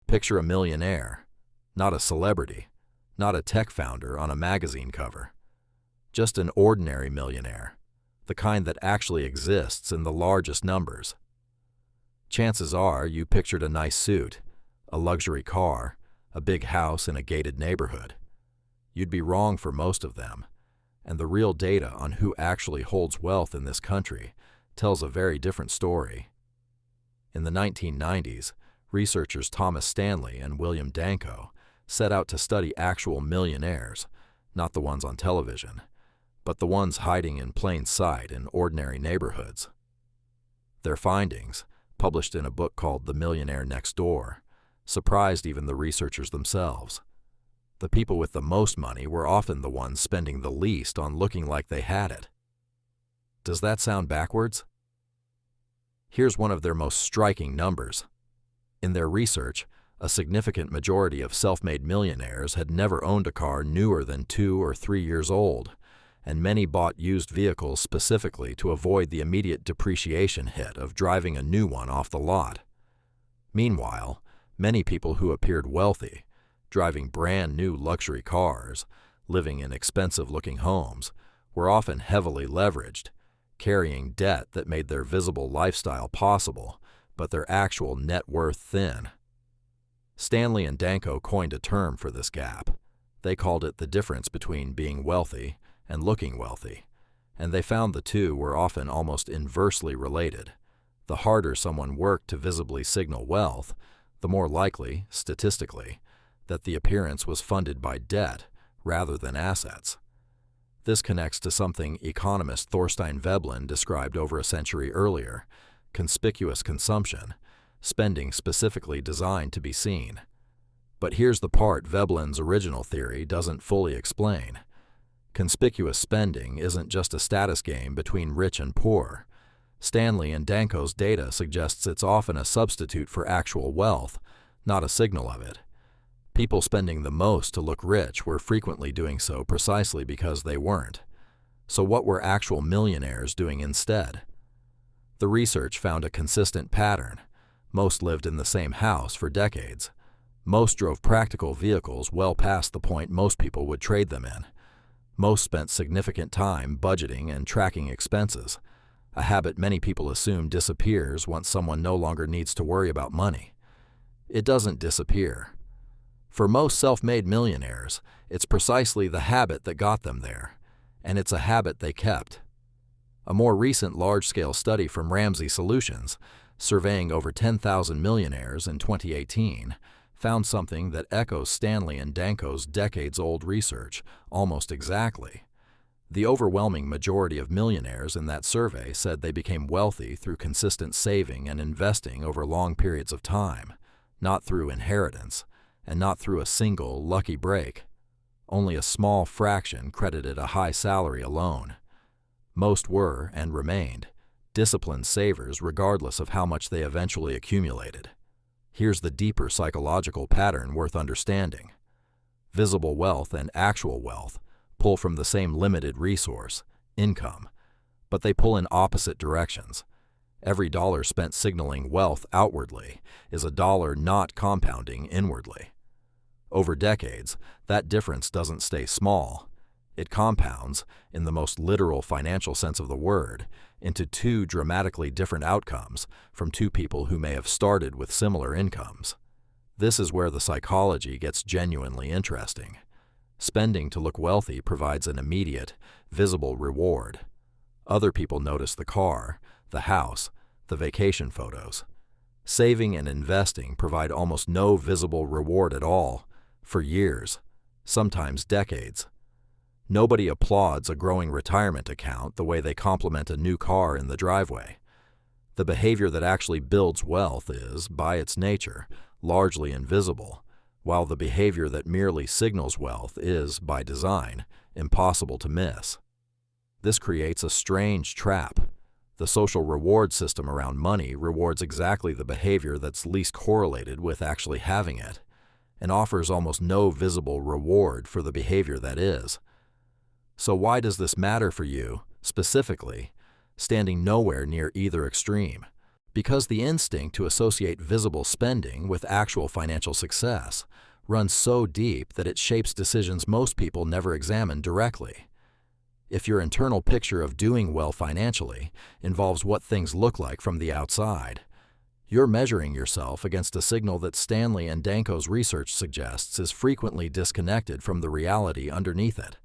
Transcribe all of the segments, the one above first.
Picture a millionaire, not a celebrity, not a tech founder on a magazine cover. Just an ordinary millionaire, the kind that actually exists in the largest numbers. Chances are you pictured a nice suit, a luxury car, a big house in a gated neighborhood. You'd be wrong for most of them, and the real data on who actually holds wealth in this country tells a very different story. In the 1990s, researchers Thomas Stanley and William Danko set out to study actual millionaires, not the ones on television, but the ones hiding in plain sight in ordinary neighborhoods. Their findings, published in a book called The Millionaire Next Door, surprised even the researchers themselves. The people with the most money were often the ones spending the least on looking like they had it. Does that sound backwards? Here's one of their most striking numbers. In their research, a significant majority of self-made millionaires had never owned a car newer than 2 or 3 years old, and many bought used vehicles specifically to avoid the immediate depreciation hit of driving a new one off the lot. Meanwhile, many people who appeared wealthy, driving brand new luxury cars, living in expensive-looking homes, were often heavily leveraged, carrying debt that made their visible lifestyle possible, but their actual net worth thin. Stanley and Danko coined a term for this gap. They called it the difference between being wealthy and looking wealthy, and they found the two were often almost inversely related. The harder someone worked to visibly signal wealth, the more likely, statistically, that the appearance was funded by debt rather than assets. This connects to something economist Thorstein Veblen described over a century earlier: conspicuous consumption, spending specifically designed to be seen. But here's the part Veblen's original theory doesn't fully explain. Conspicuous spending isn't just a status game between rich and poor. Stanley and Danko's data suggests it's often a substitute for actual wealth, not a signal of it. People spending the most to look rich were frequently doing so precisely because they weren't. So what were actual millionaires doing instead? The research found a consistent pattern. Most lived in the same house for decades. Most drove practical vehicles well past the point most people would trade them in. Most spent significant time budgeting and tracking expenses, a habit many people assume disappears once someone no longer needs to worry about money. It doesn't disappear. For most self-made millionaires, it's precisely the habit that got them there, and it's a habit they kept. A more recent large-scale study from Ramsey Solutions, surveying over 10,000 millionaires in 2018, found something that echoes Stanley and Danko's decades-old research almost exactly. The overwhelming majority of millionaires in that survey said they became wealthy through consistent saving and investing over long periods of time, not through inheritance, and not through a single lucky break. Only a small fraction credited a high salary alone. Most were, and remained, disciplined savers regardless of how much they eventually accumulated. Here's the deeper psychological pattern worth understanding. Visible wealth and actual wealth pull from the same limited resource, income, but they pull in opposite directions. Every dollar spent signaling wealth outwardly is a dollar not compounding inwardly. Over decades, that difference doesn't stay small. It compounds, in the most literal financial sense of the word, into two dramatically different outcomes from two people who may have started with similar incomes. This is where the psychology gets genuinely interesting. Spending to look wealthy provides an immediate, visible reward. Other people notice the car, the house, the vacation photos. Saving and investing provide almost no visible reward at all, for years, sometimes decades. Nobody applauds a growing retirement account the way they compliment a new car in the driveway. The behavior that actually builds wealth is, by its nature, largely invisible, while the behavior that merely signals wealth is, by design, impossible to miss. This creates a strange trap. The social reward system around money rewards exactly the behavior that's least correlated with actually having it, and offers almost no visible reward for the behavior that is. So why does this matter for you, specifically, standing nowhere near either extreme? Because the instinct to associate visible spending with actual financial success runs so deep that it shapes decisions most people never examine directly. If your internal picture of doing well financially involves what things look like from the outside, you're measuring yourself against a signal that Stanley and Danko's research suggests is frequently disconnected from the reality underneath it.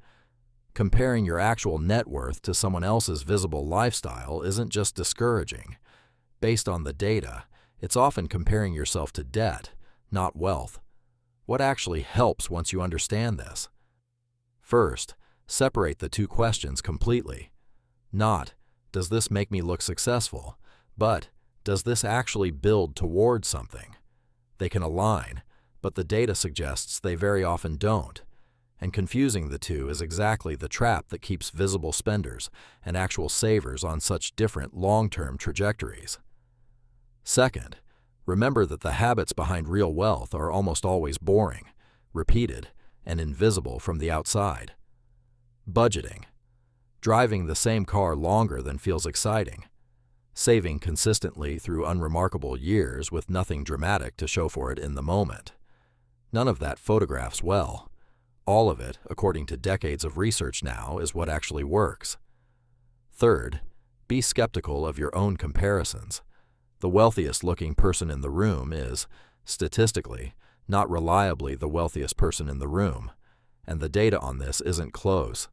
Comparing your actual net worth to someone else's visible lifestyle isn't just discouraging. Based on the data, it's often comparing yourself to debt, not wealth. What actually helps once you understand this? First, separate the two questions completely. Not, does this make me look successful, but does this actually build toward something? They can align, but the data suggests they very often don't, and confusing the two is exactly the trap that keeps visible spenders and actual savers on such different long-term trajectories. Second, remember that the habits behind real wealth are almost always boring, repeated, and invisible from the outside. Budgeting. Driving the same car longer than feels exciting. Saving consistently through unremarkable years with nothing dramatic to show for it in the moment. None of that photographs well. All of it, according to decades of research now, is what actually works. Third, be skeptical of your own comparisons. The wealthiest-looking person in the room is, statistically, not reliably the wealthiest person in the room, and the data on this isn't close.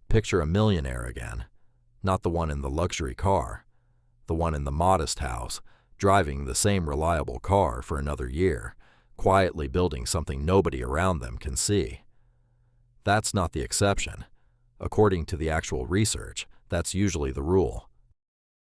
Picture a millionaire again, not the one in the luxury car, the one in the modest house, driving the same reliable car for another year, quietly building something nobody around them can see. That's not the exception. According to the actual research, that's usually the rule.